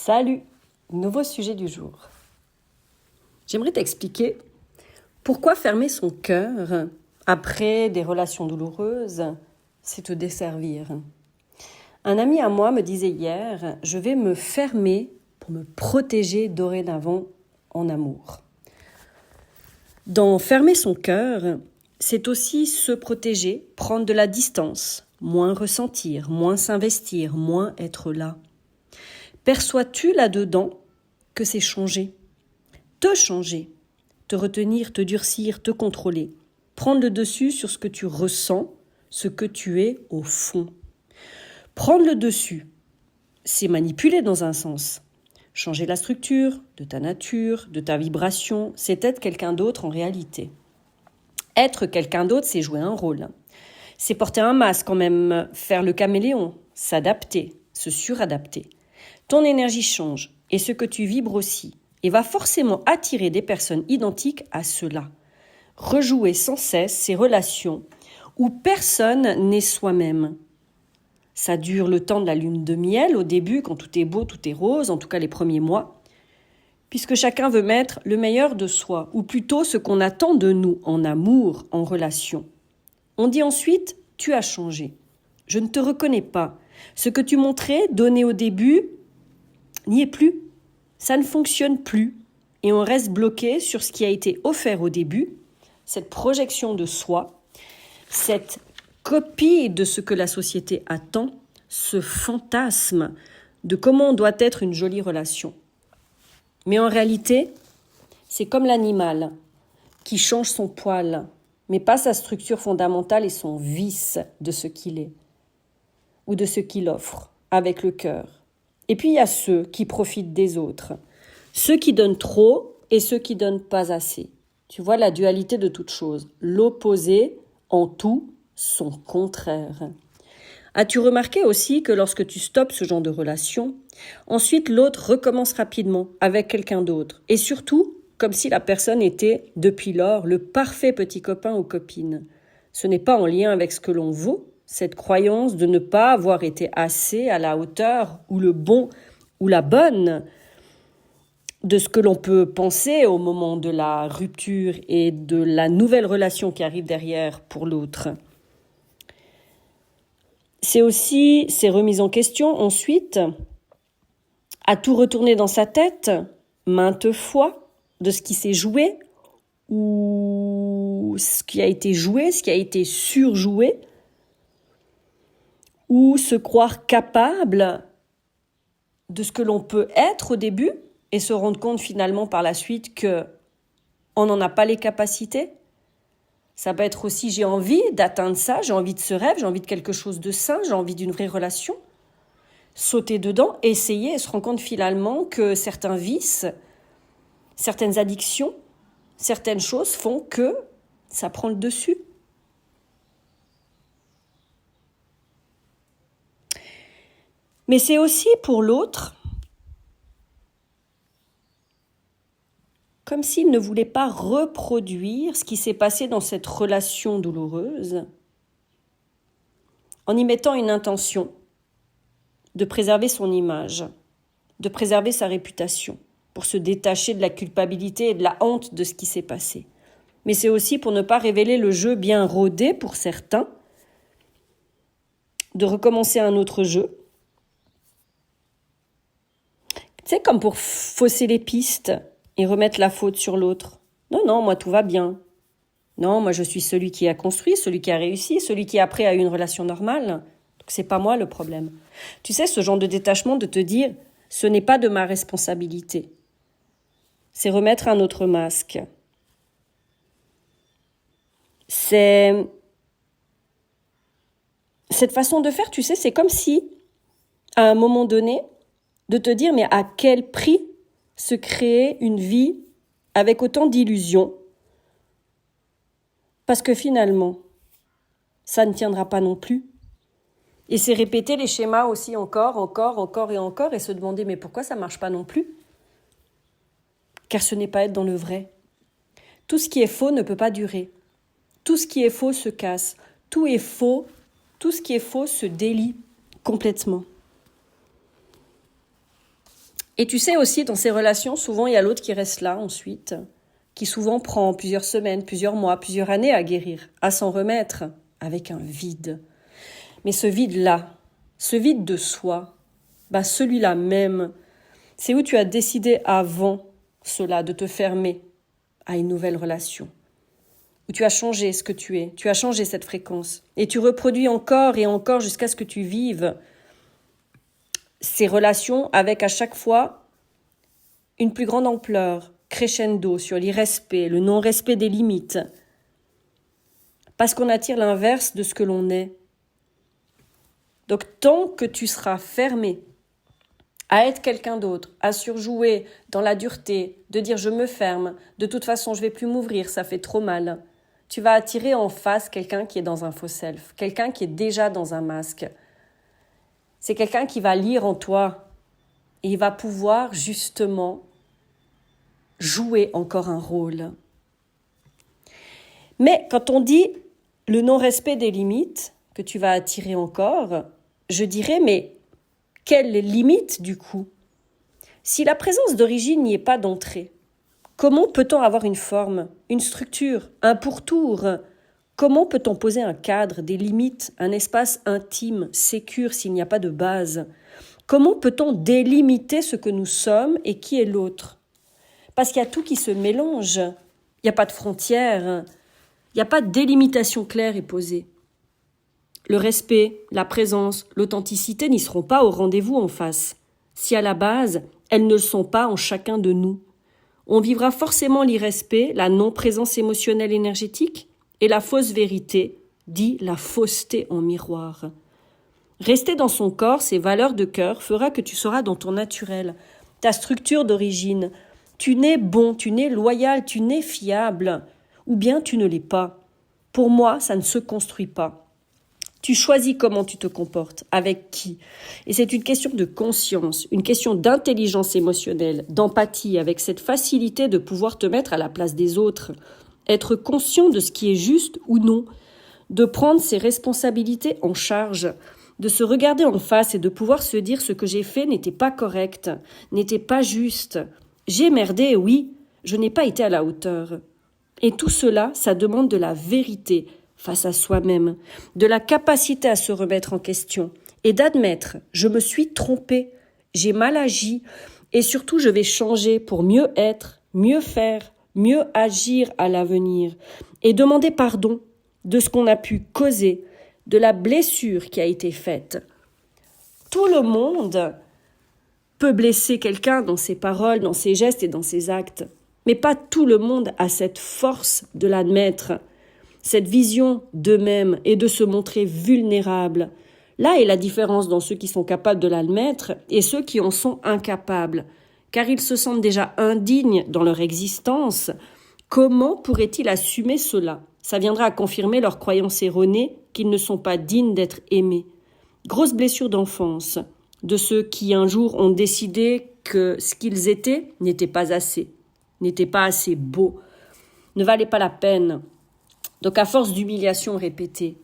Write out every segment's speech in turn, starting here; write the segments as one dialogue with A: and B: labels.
A: Salut, nouveau sujet du jour. J'aimerais t'expliquer pourquoi fermer son cœur après des relations douloureuses, c'est te desservir. Un ami à moi me disait hier, je vais me fermer pour me protéger dorénavant en amour. Dans fermer son cœur, c'est aussi se protéger, prendre de la distance, moins ressentir, moins s'investir, moins être là. Perçois-tu là-dedans que c'est changer, te retenir, te durcir, te contrôler, prendre le dessus sur ce que tu ressens, ce que tu es au fond. Prendre le dessus, c'est manipuler dans un sens. Changer la structure de ta nature, de ta vibration, c'est être quelqu'un d'autre en réalité. Être quelqu'un d'autre, c'est jouer un rôle. C'est porter un masque quand même, faire le caméléon, s'adapter, se suradapter. Ton énergie change et ce que tu vibres aussi et va forcément attirer des personnes identiques à cela. Rejouer sans cesse ces relations où personne n'est soi-même. Ça dure le temps de la lune de miel au début quand tout est beau, tout est rose, en tout cas les premiers mois, puisque chacun veut mettre le meilleur de soi, ou plutôt ce qu'on attend de nous en amour, en relation. On dit ensuite « tu as changé ». Je ne te reconnais pas. Ce que tu montrais, donné au début, n'y est plus. Ça ne fonctionne plus. Et on reste bloqué sur ce qui a été offert au début, cette projection de soi, cette copie de ce que la société attend, ce fantasme de comment on doit être une jolie relation. Mais en réalité, c'est comme l'animal qui change son poil, mais pas sa structure fondamentale et son vice de ce qu'il est, ou de ce qu'il offre, avec le cœur. Et puis il y a ceux qui profitent des autres, ceux qui donnent trop et ceux qui donnent pas assez. Tu vois la dualité de toute chose, l'opposé en tout, son contraire. As-tu remarqué aussi que lorsque tu stoppes ce genre de relation, ensuite l'autre recommence rapidement avec quelqu'un d'autre, et surtout comme si la personne était, depuis lors, le parfait petit copain ou copine. Ce n'est pas en lien avec ce que l'on vaut, cette croyance de ne pas avoir été assez à la hauteur ou le bon ou la bonne de ce que l'on peut penser au moment de la rupture et de la nouvelle relation qui arrive derrière pour l'autre. C'est aussi ces remises en question ensuite, à tout retourner dans sa tête, maintes fois, de ce qui s'est joué ou ce qui a été joué, ce qui a été surjoué, ou se croire capable de ce que l'on peut être au début et se rendre compte finalement par la suite qu'on n'en a pas les capacités. Ça peut être aussi j'ai envie d'atteindre ça, j'ai envie de ce rêve, j'ai envie de quelque chose de sain, j'ai envie d'une vraie relation. Sauter dedans, essayer et se rendre compte finalement que certains vices, certaines addictions, certaines choses font que ça prend le dessus. Mais c'est aussi pour l'autre comme s'il ne voulait pas reproduire ce qui s'est passé dans cette relation douloureuse en y mettant une intention de préserver son image, de préserver sa réputation, pour se détacher de la culpabilité et de la honte de ce qui s'est passé. Mais c'est aussi pour ne pas révéler le jeu bien rodé pour certains, de recommencer un autre jeu. C'est comme pour fausser les pistes et remettre la faute sur l'autre. Non, moi tout va bien. Non, moi je suis celui qui a construit, celui qui a réussi, celui qui après a eu une relation normale. Donc c'est pas moi le problème. Tu sais, ce genre de détachement de te dire, ce n'est pas de ma responsabilité. C'est remettre un autre masque. C'est cette façon de faire, tu sais, c'est comme si, à un moment donné, de te dire, mais à quel prix se créer une vie avec autant d'illusions? Parce que finalement, ça ne tiendra pas non plus. Et c'est répéter les schémas aussi encore et se demander, mais pourquoi ça ne marche pas non plus? Car ce n'est pas être dans le vrai. Tout ce qui est faux ne peut pas durer. Tout ce qui est faux se casse. Tout est faux. Tout ce qui est faux se délie complètement. Et tu sais aussi, dans ces relations, souvent il y a l'autre qui reste là ensuite, qui souvent prend plusieurs semaines, plusieurs mois, plusieurs années à guérir, à s'en remettre, avec un vide. Mais ce vide-là, ce vide de soi, celui-là même, c'est où tu as décidé avant cela de te fermer à une nouvelle relation. Où tu as changé ce que tu es, tu as changé cette fréquence. Et tu reproduis encore et encore jusqu'à ce que tu vives ces relations avec à chaque fois une plus grande ampleur, crescendo sur l'irrespect, le non-respect des limites. Parce qu'on attire l'inverse de ce que l'on est. Donc tant que tu seras fermé à être quelqu'un d'autre, à surjouer dans la dureté, de dire je me ferme, de toute façon je vais plus m'ouvrir, ça fait trop mal, tu vas attirer en face quelqu'un qui est dans un faux self, quelqu'un qui est déjà dans un masque. C'est quelqu'un qui va lire en toi et il va pouvoir justement jouer encore un rôle. Mais quand on dit le non-respect des limites que tu vas attirer encore, je dirais mais quelle limite du coup? Si la présence d'origine n'y est pas d'entrée, comment peut-on avoir une forme, une structure, un pourtour? Comment peut-on poser un cadre, des limites, un espace intime, sécure s'il n'y a pas de base? Comment peut-on délimiter ce que nous sommes et qui est l'autre? Parce qu'il y a tout qui se mélange, il n'y a pas de frontières, il n'y a pas de délimitation claire et posée. Le respect, la présence, l'authenticité n'y seront pas au rendez-vous en face, si à la base, elles ne le sont pas en chacun de nous. On vivra forcément l'irrespect, la non-présence émotionnelle énergétique et la fausse vérité, dit la fausseté en miroir. Rester dans son corps, ses valeurs de cœur, fera que tu seras dans ton naturel, ta structure d'origine. Tu n'es bon, tu n'es loyal, tu n'es fiable, ou bien tu ne l'es pas. Pour moi, ça ne se construit pas. Tu choisis comment tu te comportes, avec qui. Et c'est une question de conscience, une question d'intelligence émotionnelle, d'empathie, avec cette facilité de pouvoir te mettre à la place des autres, être conscient de ce qui est juste ou non, de prendre ses responsabilités en charge, de se regarder en face et de pouvoir se dire ce que j'ai fait n'était pas correct, n'était pas juste. J'ai merdé, oui, je n'ai pas été à la hauteur. Et tout cela, ça demande de la vérité face à soi-même, de la capacité à se remettre en question et d'admettre « je me suis trompé, j'ai mal agi et surtout je vais changer pour mieux être, mieux faire, mieux agir à l'avenir et demander pardon de ce qu'on a pu causer, de la blessure qui a été faite. » Tout le monde peut blesser quelqu'un dans ses paroles, dans ses gestes et dans ses actes, mais pas tout le monde a cette force de l'admettre, cette vision d'eux-mêmes et de se montrer vulnérables. Là est la différence dans ceux qui sont capables de l'admettre et ceux qui en sont incapables, car ils se sentent déjà indignes dans leur existence. Comment pourraient-ils assumer cela? Ça viendra à confirmer leur croyance erronée qu'ils ne sont pas dignes d'être aimés. Grosse blessure d'enfance de ceux qui un jour ont décidé que ce qu'ils étaient n'était pas assez beau, ne valait pas la peine. Donc à force d'humiliation répétée,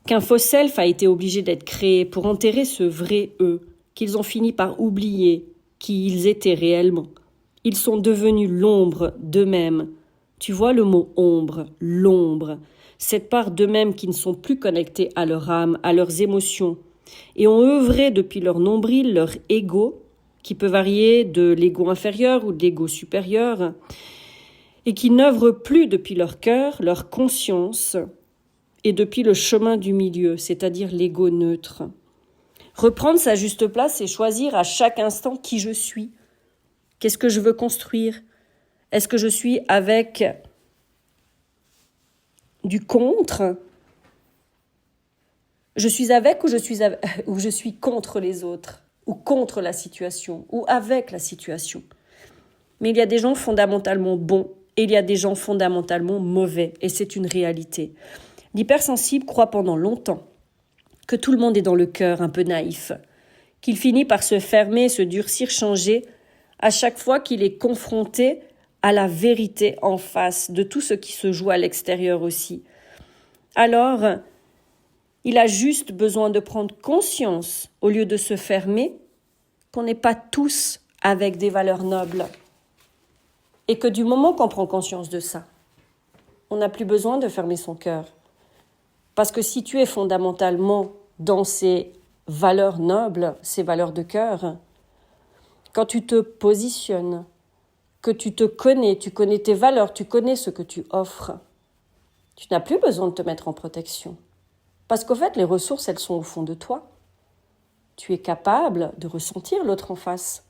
A: qu'un faux self a été obligé d'être créé pour enterrer ce vrai eux, qu'ils ont fini par oublier qui ils étaient réellement. Ils sont devenus l'ombre d'eux-mêmes. Tu vois le mot ombre, l'ombre, cette part d'eux-mêmes qui ne sont plus connectés à leur âme, à leurs émotions, et ont œuvré depuis leur nombril, leur ego, qui peut varier de l'ego inférieur ou de l'ego supérieur, et qui n'œuvrent plus depuis leur cœur, leur conscience, et depuis le chemin du milieu, c'est-à-dire l'ego neutre. Reprendre sa juste place et choisir à chaque instant qui je suis. Qu'est-ce que je veux construire? Est-ce que je suis avec du contre? Je suis avec ou je suis contre les autres? Ou contre la situation? Ou avec la situation? Mais il y a des gens fondamentalement bons et il y a des gens fondamentalement mauvais, et c'est une réalité. L'hypersensible croit pendant longtemps que tout le monde est dans le cœur un peu naïf, qu'il finit par se fermer, se durcir, changer, à chaque fois qu'il est confronté à la vérité en face de tout ce qui se joue à l'extérieur aussi. Alors, il a juste besoin de prendre conscience, au lieu de se fermer, qu'on n'est pas tous avec des valeurs nobles. Et que du moment qu'on prend conscience de ça, on n'a plus besoin de fermer son cœur. Parce que si tu es fondamentalement dans ces valeurs nobles, ces valeurs de cœur, quand tu te positionnes, que tu te connais, tu connais tes valeurs, tu connais ce que tu offres, tu n'as plus besoin de te mettre en protection. Parce qu'au fait, les ressources, elles sont au fond de toi. Tu es capable de ressentir l'autre en face,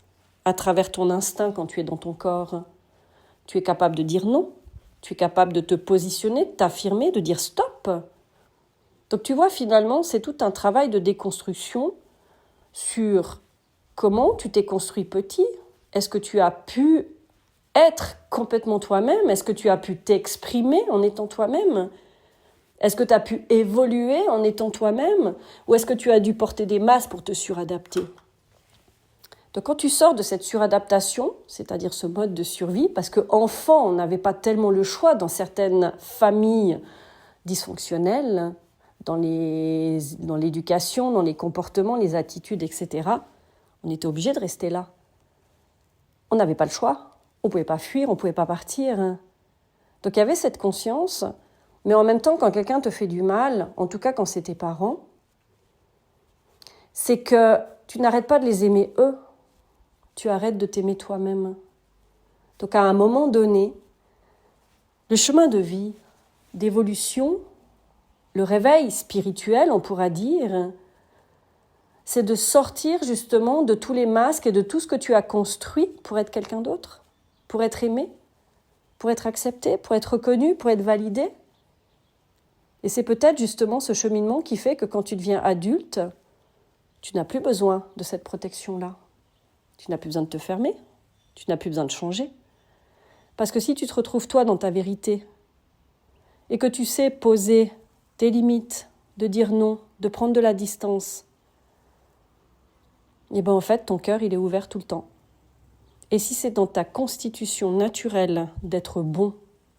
A: à travers ton instinct quand tu es dans ton corps. Tu es capable de dire non, tu es capable de te positionner, de t'affirmer, de dire stop. Donc tu vois, finalement, c'est tout un travail de déconstruction sur comment tu t'es construit petit. Est-ce que tu as pu être complètement toi-même? Est-ce que tu as pu t'exprimer en étant toi-même? Est-ce que tu as pu évoluer en étant toi-même? Ou est-ce que tu as dû porter des masques pour te suradapter? Donc quand tu sors de cette suradaptation, c'est-à-dire ce mode de survie, parce qu'enfant, on n'avait pas tellement le choix dans certaines familles dysfonctionnelles, dans l'éducation, dans les comportements, les attitudes, etc., on était obligé de rester là. On n'avait pas le choix. On ne pouvait pas fuir, on ne pouvait pas partir. Donc il y avait cette conscience, mais en même temps, quand quelqu'un te fait du mal, en tout cas quand c'est tes parents, c'est que tu n'arrêtes pas de les aimer eux, tu arrêtes de t'aimer toi-même. Donc à un moment donné, le chemin de vie, d'évolution, le réveil spirituel, on pourra dire, c'est de sortir justement de tous les masques et de tout ce que tu as construit pour être quelqu'un d'autre, pour être aimé, pour être accepté, pour être reconnu, pour être validé. Et c'est peut-être justement ce cheminement qui fait que quand tu deviens adulte, tu n'as plus besoin de cette protection-là. Tu n'as plus besoin de te fermer, tu n'as plus besoin de changer. Parce que si tu te retrouves toi dans ta vérité et que tu sais poser tes limites, de dire non, de prendre de la distance, et bien en fait ton cœur il est ouvert tout le temps. Et si c'est dans ta constitution naturelle d'être bon,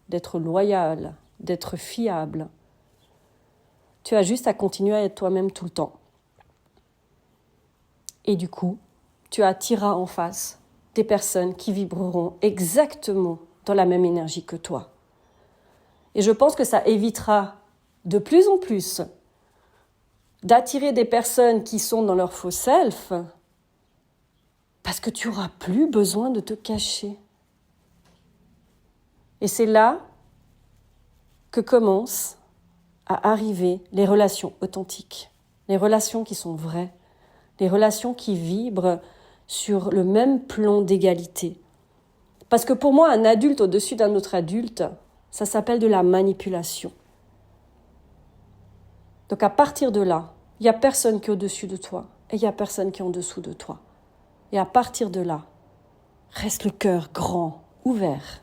A: d'être loyal, d'être fiable, tu as juste à continuer à être toi-même tout le temps. Et du coup, tu attireras en face des personnes qui vibreront exactement dans la même énergie que toi. Et je pense que ça évitera de plus en plus d'attirer des personnes qui sont dans leur faux self, parce que tu n'auras plus besoin de te cacher. Et c'est là que commencent à arriver les relations authentiques, les relations qui sont vraies, les relations qui vibrent sur le même plan d'égalité. Parce que pour moi, un adulte au-dessus d'un autre adulte, ça s'appelle de la manipulation. Donc à partir de là, il n'y a personne qui est au-dessus de toi et il n'y a personne qui est en dessous de toi. Et à partir de là, reste le cœur grand, ouvert.